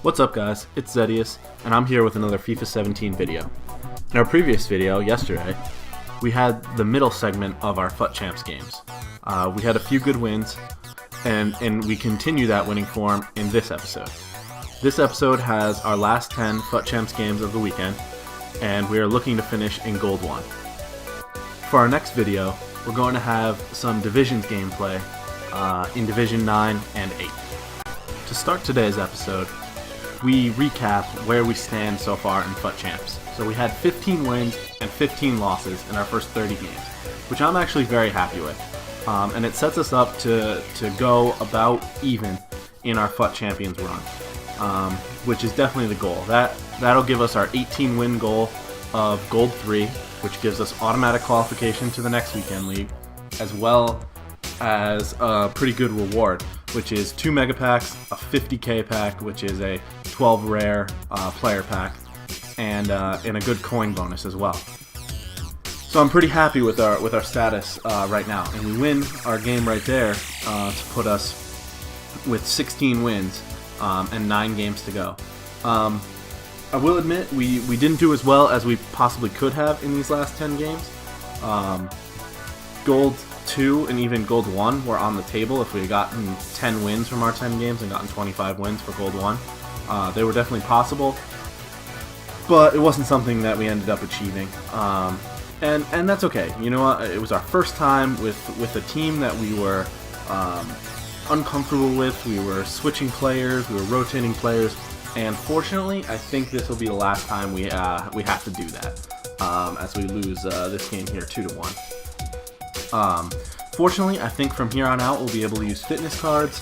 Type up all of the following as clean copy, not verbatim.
What's up guys, it's Zedius, and I'm here with another FIFA 17 video. In our previous video, yesterday, we had the middle segment of our FUT Champs games. We had a few good wins, and we continue that winning form in this episode. This episode has our last 10 FUT Champs games of the weekend, and we are looking to finish in Gold 1. For our next video, we're going to have some Divisions gameplay in Division 9 and 8. To start today's episode, we recap where we stand so far in FUT Champs. So we had 15 wins and 15 losses in our first 30 games, which I'm actually very happy with. And it sets us up to go about even in our FUT Champions run, which is definitely the goal. That'll give us our 18 win goal of Gold 3, which gives us automatic qualification to the next weekend league, as well as a pretty good reward, which is 2 mega packs, a 50k pack, which is a 12 rare player pack, and a good coin bonus as well. So I'm pretty happy with our status right now, and we win our game right there to put us with 16 wins and 9 games to go. I will admit we didn't do as well as we possibly could have in these last 10 games. Gold 2 and even Gold 1 were on the table if we had gotten 10 wins from our 10 games and gotten 25 wins for Gold 1. They were definitely possible, but it wasn't something that we ended up achieving. And that's okay. You know what? It was our first time with a team that we were uncomfortable with. We were switching players, we were rotating players, and fortunately, I think this will be the last time we have to do that, as we lose this game here 2-1. Fortunately, I think from here on out we'll be able to use fitness cards.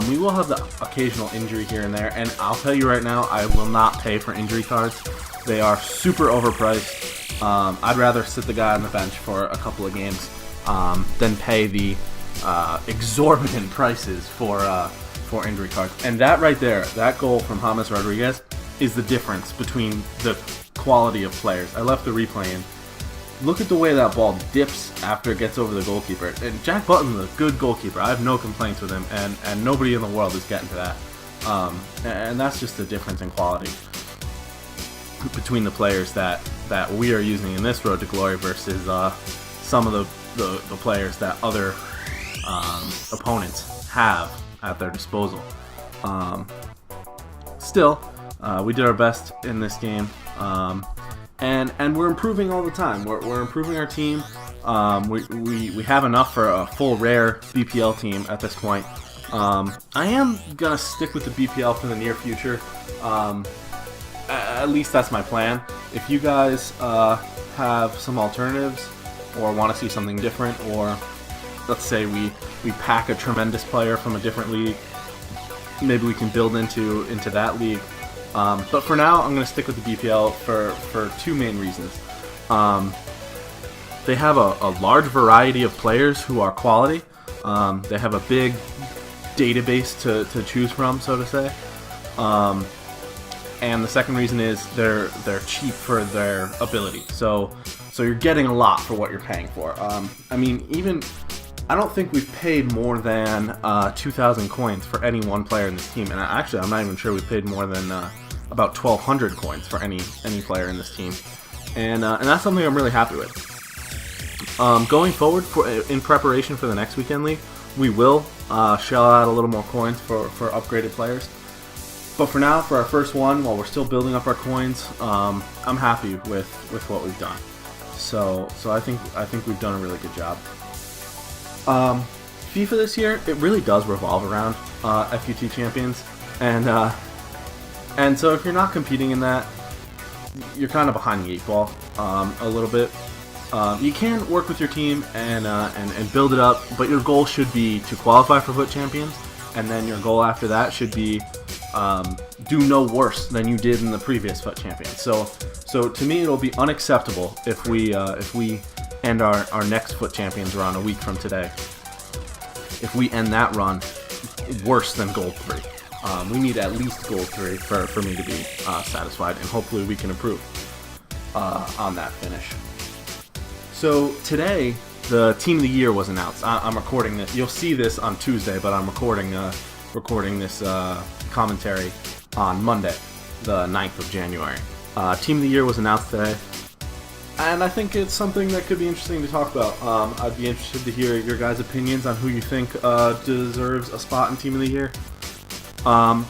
We will have the occasional injury here and there, and I'll tell you right now, I will not pay for injury cards. They are super overpriced. I'd rather sit the guy on the bench for a couple of games than pay the exorbitant prices for injury cards. And that right there, that goal from James Rodriguez, is the difference between the quality of players. I left the replay in. Look at the way that ball dips after it gets over the goalkeeper. And Jack Button's a good goalkeeper. I have no complaints with him, and nobody in the world is getting to that. And that's just the difference in quality between the players that we are using in this Road to Glory versus some of the players that other opponents have at their disposal. Still, we did our best in this game. And we're improving all the time. We're improving our team. We have enough for a full rare BPL team at this point. I am gonna stick with the BPL for the near future. At least that's my plan. If you guys have some alternatives or want to see something different, or let's say we pack a tremendous player from a different league, maybe we can build into that league. But for now, I'm going to stick with the BPL for two main reasons. They have a large variety of players who are quality. They have a big database to choose from, so to say. And the second reason is they're cheap for their ability. So you're getting a lot for what you're paying for. I mean, I don't think we've paid more than 2,000 coins for any one player in this team, and actually I'm not even sure we've paid more than about 1,200 coins for any player in this team, and that's something I'm really happy with. Going forward, in preparation for the next weekend league, we will shell out a little more coins for upgraded players. But for now, for our first one, while we're still building up our coins, I'm happy with what we've done. So I think we've done a really good job. FIFA this year, it really does revolve around FUT Champions, and so if you're not competing in that, you're kind of behind the 8 ball a little bit. You can work with your team and build it up, but your goal should be to qualify for FUT Champions, and then your goal after that should be do no worse than you did in the previous FUT Champions. So to me, it'll be unacceptable if we end our next FUT Champions run a week from today. If we end that run worse than Gold 3. We need at least Gold 3 for me to be satisfied, and hopefully we can improve on that finish. So today, the Team of the Year was announced. I'm recording this. You'll see this on Tuesday, but I'm recording this commentary on Monday, the 9th of January. Team of the Year was announced today, and I think it's something that could be interesting to talk about. I'd be interested to hear your guys' opinions on who you think deserves a spot in Team of the Year.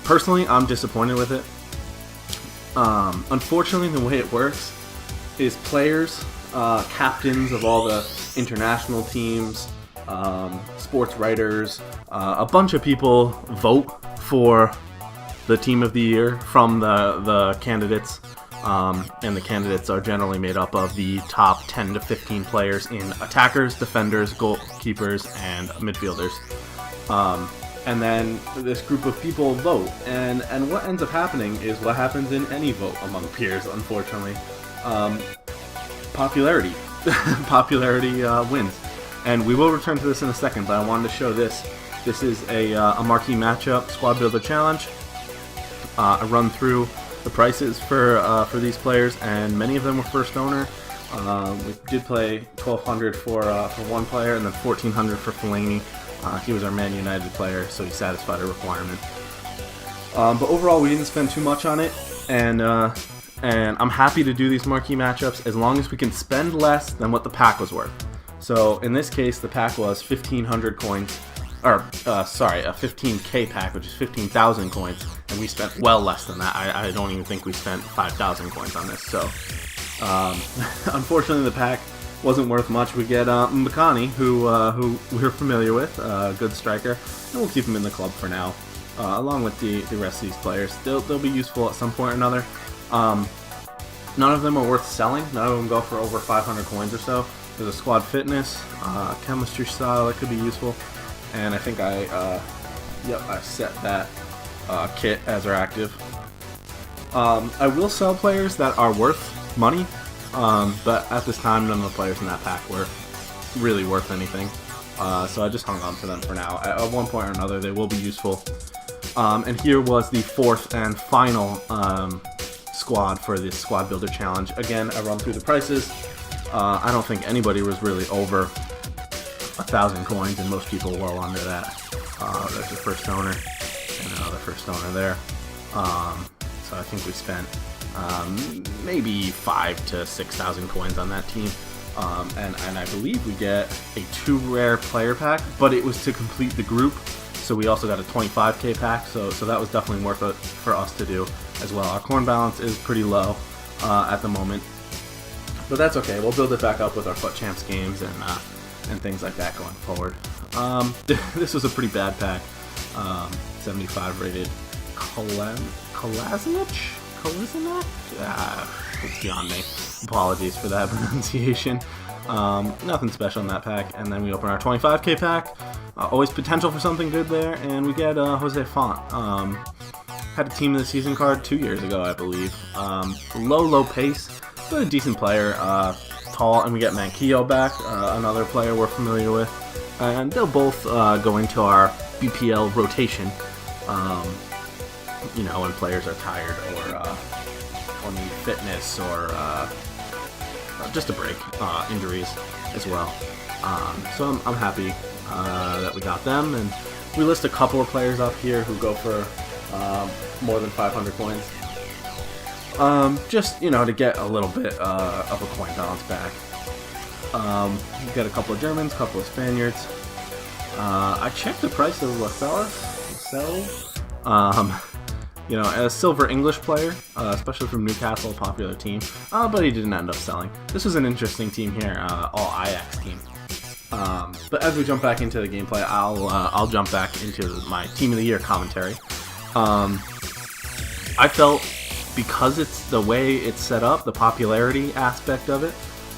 Personally, I'm disappointed with it. Unfortunately, the way it works is players, captains of all the international teams, sports writers, a bunch of people vote for the Team of the Year from the candidates. And the candidates are generally made up of the top 10 to 15 players in attackers, defenders, goalkeepers, and midfielders. And then this group of people vote. And what ends up happening is what happens in any vote among peers, unfortunately. Popularity. Popularity wins. And we will return to this in a second, but I wanted to show this. This is a marquee matchup, Squad Builder Challenge. I run through the prices for these players, and many of them were first owner. We did play $1,200 for one player, and then $1,400 for Fellaini. He was our Man United player, so he satisfied a requirement. But overall, we didn't spend too much on it, and I'm happy to do these marquee matchups as long as we can spend less than what the pack was worth. So in this case, the pack was 1,500 coins. Or, sorry, a 15k pack, which is 15,000 coins, and we spent well less than that. I don't even think we spent 5,000 coins on this, so unfortunately the pack wasn't worth much. We get Mbakani, who we're familiar with, a good striker, and we'll keep him in the club for now, along with the rest of these players. They'll be useful at some point or another. None of them are worth selling. None of them go for over 500 coins or so. There's a squad fitness, chemistry style that could be useful. And I think I set that kit as our active. I will sell players that are worth money, but at this time, none of the players in that pack were really worth anything. So I just hung on to them for now. At one point or another, they will be useful. And here was the fourth and final squad for this Squad Builder Challenge. Again, I run through the prices. I don't think anybody was really over 1,000 coins, and most people well under that. There's a first owner and another first owner there. So I think we spent maybe 5,000 to 6,000 coins on that team. And I believe we get a 2 rare player pack, but it was to complete the group. So we also got a 25k pack, so that was definitely worth it for us to do as well. Our coin balance is pretty low at the moment, but that's okay. We'll build it back up with our FUT Champs games and things like that going forward. This was a pretty bad pack. 75 rated Kolasinac? It's beyond me. Apologies for that pronunciation. Nothing special in that pack. And then we open our 25k pack. Always potential for something good there. And we get Jose Font. Had a team of the season card 2 years ago, I believe. Low pace, but a decent player. Tall, and we get MacLeod back, another player we're familiar with. And they'll both go into our BPL rotation. You know, when players are tired or need fitness or just a break, injuries as well. So I'm happy that we got them, and we list a couple of players up here who go for more than 500 coins. Just, you know, to get a little bit of a coin balance back. We got a couple of Germans, a couple of Spaniards. I checked the price of Lascelles. You know, a silver English player, especially from Newcastle, a popular team, but he didn't end up selling. This was an interesting team here, all Ajax team. But as we jump back into the gameplay, I'll jump back into my Team of the Year commentary. I felt, because it's the way it's set up, the popularity aspect of it,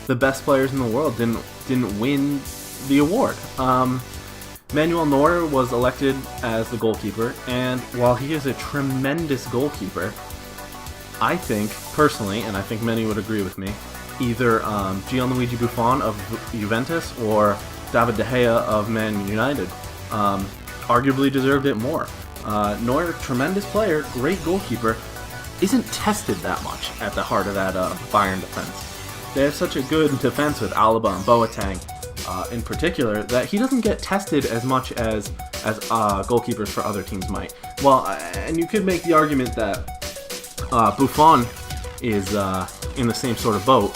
the best players in the world didn't win the award. Manuel Neuer was elected as the goalkeeper, and while he is a tremendous goalkeeper, I think, personally, and I think many would agree with me, either Gianluigi Buffon of Juventus or David De Gea of Man United arguably deserved it more. Neuer, tremendous player, great goalkeeper, isn't tested that much at the heart of that Bayern defense. They have such a good defense with Alaba and Boateng in particular that he doesn't get tested as much as goalkeepers for other teams might. Well, and you could make the argument that Buffon is in the same sort of boat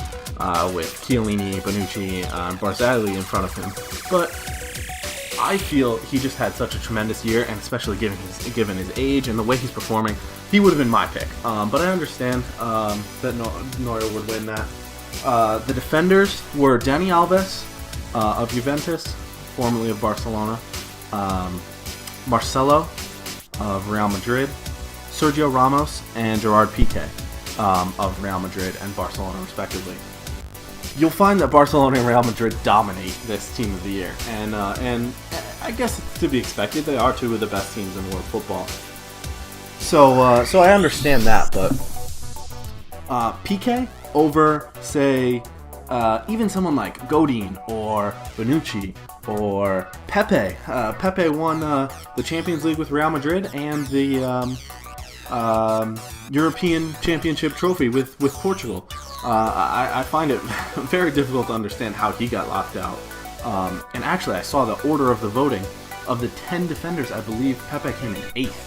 with Chiellini, Bonucci, and Barzagli in front of him. But I feel he just had such a tremendous year, and especially given his age and the way he's performing, he would have been my pick. But I understand that Neuer would win that. The defenders were Dani Alves of Juventus, formerly of Barcelona, Marcelo of Real Madrid, Sergio Ramos, and Gerard Piqué of Real Madrid and Barcelona, respectively. You'll find that Barcelona and Real Madrid dominate this Team of the Year, and I guess it's to be expected. They are two of the best teams in world football. So I understand that, but Piqué over, say, even someone like Godin or Bonucci or Pepe. Pepe won the Champions League with Real Madrid and the European Championship trophy with Portugal. I find it very difficult to understand how he got locked out. And actually, I saw the order of the voting. Of the 10 defenders, I believe Pepe came in 8th.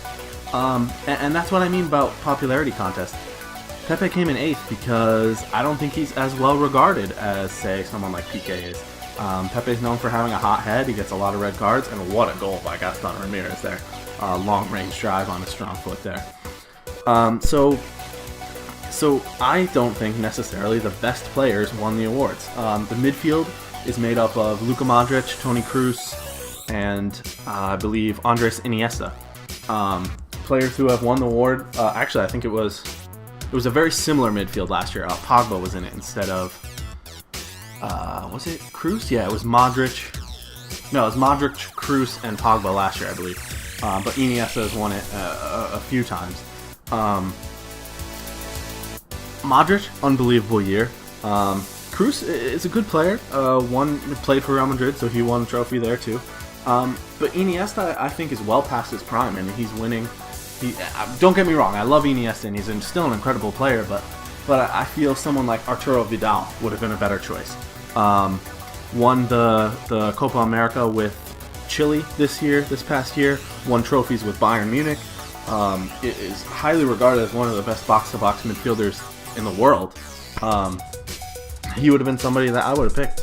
And that's what I mean about popularity contest. Pepe came in 8th because I don't think he's as well regarded as, say, someone like Piqué is. Pepe's known for having a hot head. He gets a lot of red cards, and what a goal by Gaston Ramirez there. Long-range drive on a strong foot there. So I don't think necessarily the best players won the awards. The midfield is made up of Luka Modric, Toni Kroos, and I believe Andres Iniesta. Players who have won the award. Actually, I think it was a very similar midfield last year. Pogba was in it instead of was it Kroos? Yeah, it was Modric. No, it was Modric, Kroos, and Pogba last year, I believe. But Iniesta has won it a few times. Modric, unbelievable year. Kroos is a good player. Played for Real Madrid, so he won a trophy there too. But Iniesta, I think, is well past his prime, and he's winning. Don't get me wrong, I love Iniesta, and he's still an incredible player. But I feel someone like Arturo Vidal would have been a better choice. Won the Copa America with Chile this past year. Won trophies with Bayern Munich. It is highly regarded as one of the best box-to-box midfielders in the world. He would have been somebody that I would have picked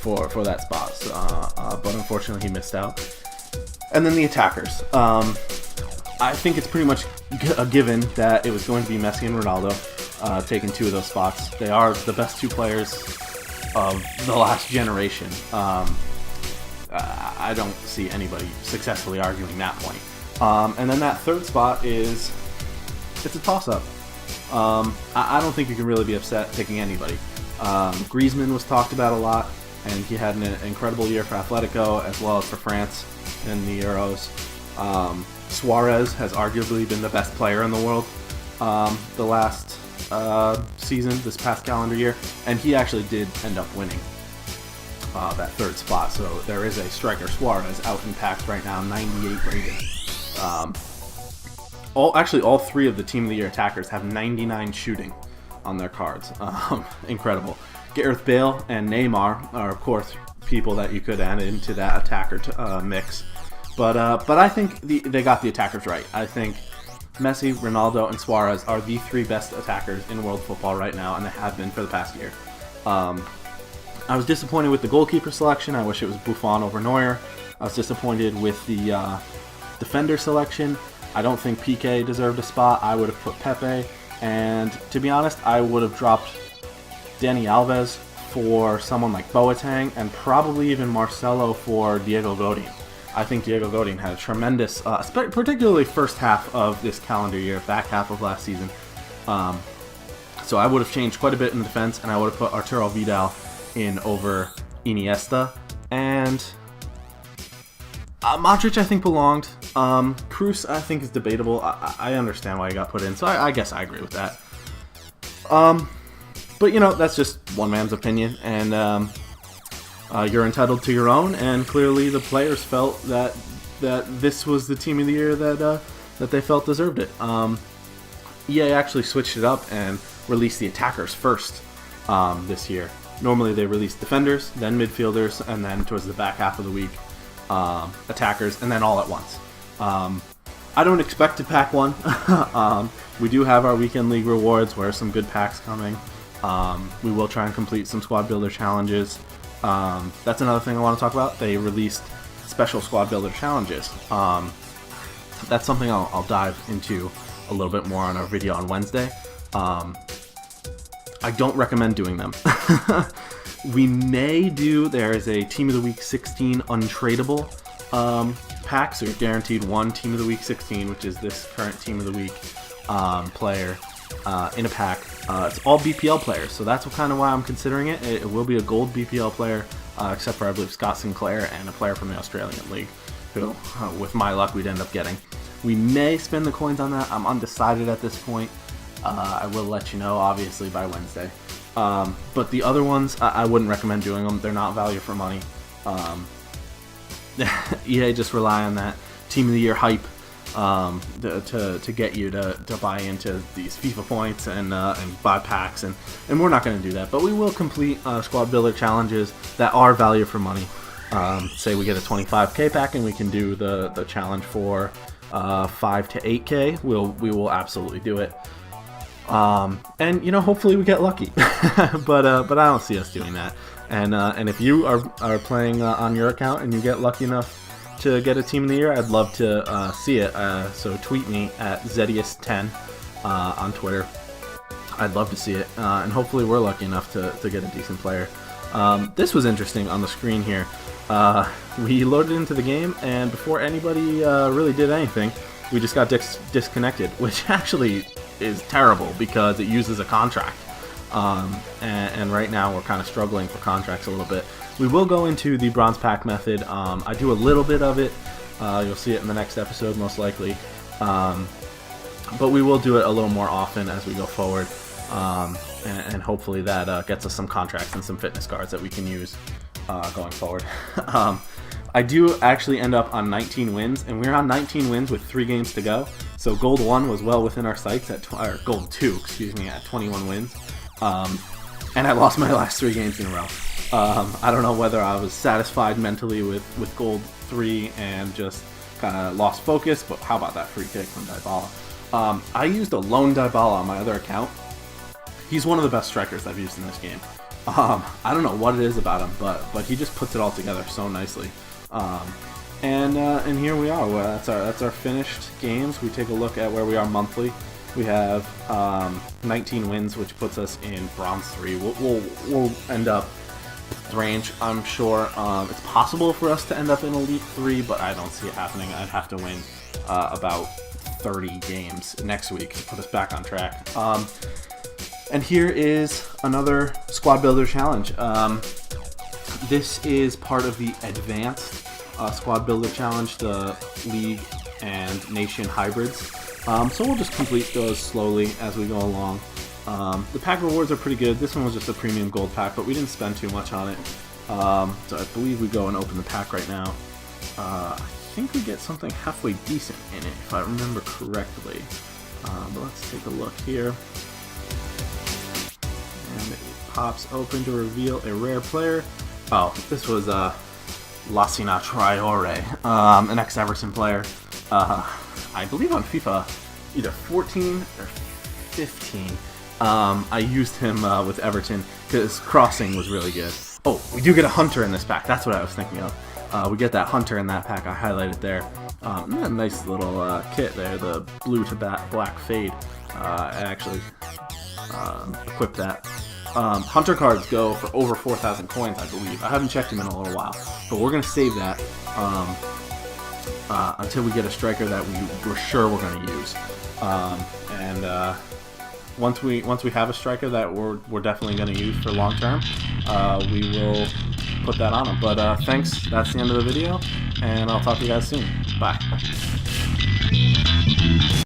for that spot, but unfortunately he missed out. And then the attackers. I think it's pretty much a given that it was going to be Messi and Ronaldo taking 2 of those spots. They are the best 2 players of the last generation. I don't see anybody successfully arguing that point. And then that 3rd spot it's a toss-up. I don't think you can really be upset picking anybody. Griezmann was talked about a lot, and he had an incredible year for Atletico as well as for France in the Euros. Suarez has arguably been the best player in the world the last season, this past calendar year, and he actually did end up winning that 3rd spot. So there is a striker, Suarez, out in packs right now, 98 rated. All 3 of the Team of the Year attackers have 99 shooting on their cards. Incredible. Gareth Bale and Neymar are, of course, people that you could add into that attacker mix. But I think they got the attackers right. I think Messi, Ronaldo, and Suarez are the 3 best attackers in world football right now, and they have been for the past year. I was disappointed with the goalkeeper selection. I wish it was Buffon over Neuer. I was disappointed with the defender selection. I don't think Piqué deserved a spot. I would have put Pepe. And to be honest, I would have dropped Dani Alves for someone like Boateng, and probably even Marcelo for Diego Godin. I think Diego Godin had a tremendous, particularly first half of this calendar year, back half of last season. So I would have changed quite a bit in the defense, and I would have put Arturo Vidal in over Iniesta. And Modric, I think, belonged. Kroos, I think, is debatable. I understand why he got put in, so I guess I agree with that. But, that's just one man's opinion, and you're entitled to your own, and clearly the players felt that this was the Team of the Year that they felt deserved it. EA actually switched it up and released the attackers first this year. Normally they release defenders, then midfielders, and then towards the back half of the week, attackers, and then all at once. I don't expect to pack one. We do have our weekend league rewards where some good packs coming. We will try and complete some squad builder challenges. That's another thing I want to talk about. They released special squad builder challenges. That's something I'll dive into a little bit more on our video on Wednesday. I don't recommend doing them. We may do, there is a Team of the Week 16 untradeable pack, so you're guaranteed one Team of the Week 16, which is this current Team of the Week player in a pack. It's all BPL players, so that's kind of why I'm considering it. It will be a gold BPL player, except for I believe Scott Sinclair and a player from the Australian League, who, with my luck, we'd end up getting. We may spend the coins on that. I'm undecided at this point. I will let you know, obviously, by Wednesday. But the other ones, I wouldn't recommend doing them. They're not value for money. EA just rely on that Team of the Year hype to get you to buy into these FIFA points and buy packs, and we're not going to do that. But we will complete squad builder challenges that are value for money. Say we get a 25k pack and we can do the challenge for 5 to 8k. We will absolutely do it. And you know, hopefully we get lucky, but I don't see us doing that. And if you are playing on your account and you get lucky enough to get a Team of the Year, I'd love to see it. So tweet me at Zedius10 on Twitter. I'd love to see it, and hopefully we're lucky enough to get a decent player. This was interesting on the screen here. We loaded into the game, and before anybody really did anything, we just got disconnected, which actually is terrible because it uses a contract. And right now we're kind of struggling for contracts a little bit. We will go into the bronze pack method. I do a little bit of it. You'll see it in the next episode most likely. But we will do it a little more often as we go forward. And hopefully that gets us some contracts and some fitness cards that we can use going forward. I do actually end up on 19 wins, and we're on 19 wins with 3 games to go. So Gold 1 was well within our sights at or Gold 2, excuse me, at 21 wins. And I lost my last 3 games in a row. I don't know whether I was satisfied mentally with Gold 3 and just kind of lost focus, but how about that free kick from Dybala? I used a lone Dybala on my other account. He's one of the best strikers I've used in this game. I don't know what it is about him, but he just puts it all together so nicely. And here we are. That's our finished games. We take a look at where we are monthly. We have 19 wins, which puts us in bronze 3. We'll end up range, I'm sure. It's possible for us to end up in elite 3, but I don't see it happening. I'd have to win about 30 games next week to put us back on track. And here is another squad builder challenge. This is part of the advanced squad builder challenge, the league and nation hybrids. So we'll just complete those slowly as we go along. The pack rewards are pretty good. This one was just a premium gold pack, but we didn't spend too much on it. So I believe we go and open the pack right now. I think we get something halfway decent in it, if I remember correctly. But let's take a look here. And it pops open to reveal a rare player. Oh, this was Lassina Traore, an ex-Everton player. I believe on FIFA, either 14 or 15. I used him with Everton because crossing was really good. Oh, we do get a hunter in this pack. That's what I was thinking of. We get that hunter in that pack. I highlighted there. A nice little kit there, the blue to black fade. I actually equipped that. Hunter cards go for over 4,000 coins, I believe. I haven't checked them in a little while, but we're going to save that until we get a striker that we're sure we're going to use. Once we have a striker that we're definitely going to use for long term, we will put that on them. But thanks. That's the end of the video, and I'll talk to you guys soon. Bye.